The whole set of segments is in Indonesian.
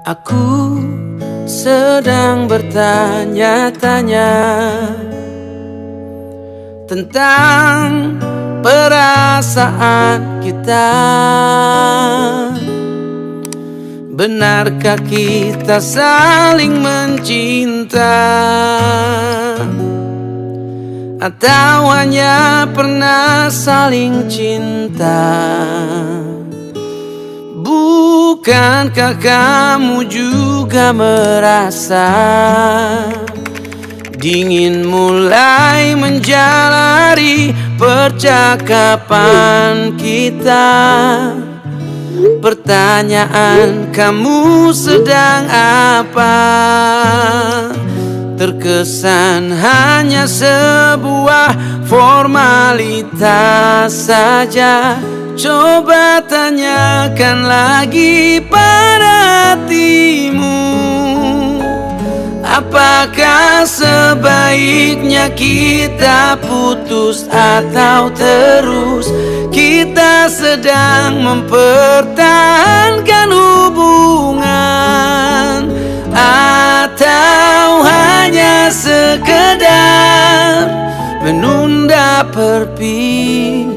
Aku sedang bertanya-tanya tentang perasaan kita. Benarkah kita saling mencinta, atau hanya pernah saling cinta? Bukankah kamu juga merasa dingin mulai menjalari percakapan kita? Pertanyaan, kamu sedang apa? Terkesan hanya sebuah formalitas saja. Coba tanyakan lagi pada hatimu, apakah sebaiknya kita putus atau terus? Kita sedang mempertahankan hubungan, atau hanya sekedar menunda perpisahan?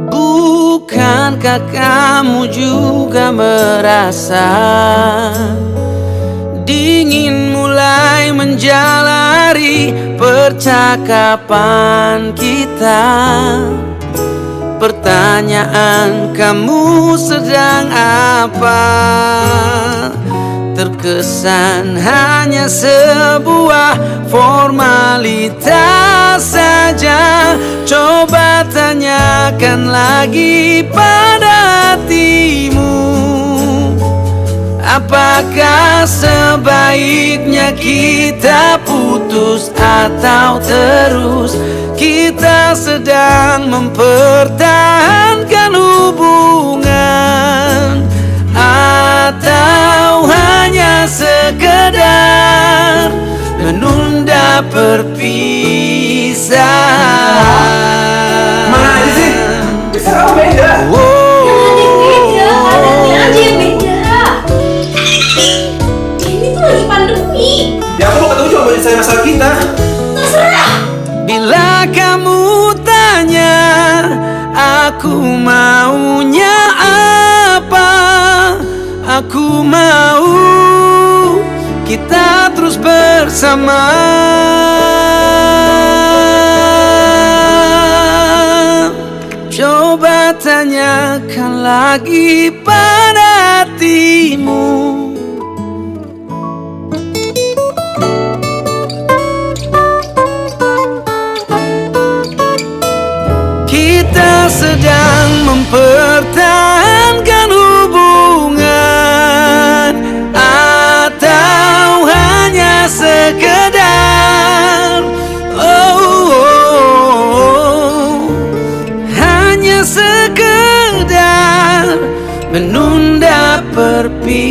Bukankah kamu juga merasa dingin mulai menjalari percakapan kita? Pertanyaan, kamu sedang apa? Terkesan hanya sebuah formalitas saja. Coba tanyakan lagi pada hatimu, apakah sebaiknya kita putus atau terus? Kita sedang mempertahankan hubungan, atau hanya sekedar menunda perpisahan? Mana aja sih? Bisa kamu beda. Adanya aja yang beda. Ini tuh lagi pandemi. Ya aku mau ketemu cuma buat selesai masalah kita. Terserah. Bila kamu tanya aku maunya apa, aku mau kita terus bersama. Coba tanyakan lagi pada hatimu, kita sedang mempertahankan hubungan, atau hanya sekedar hanya sekedar menunda perpisahan.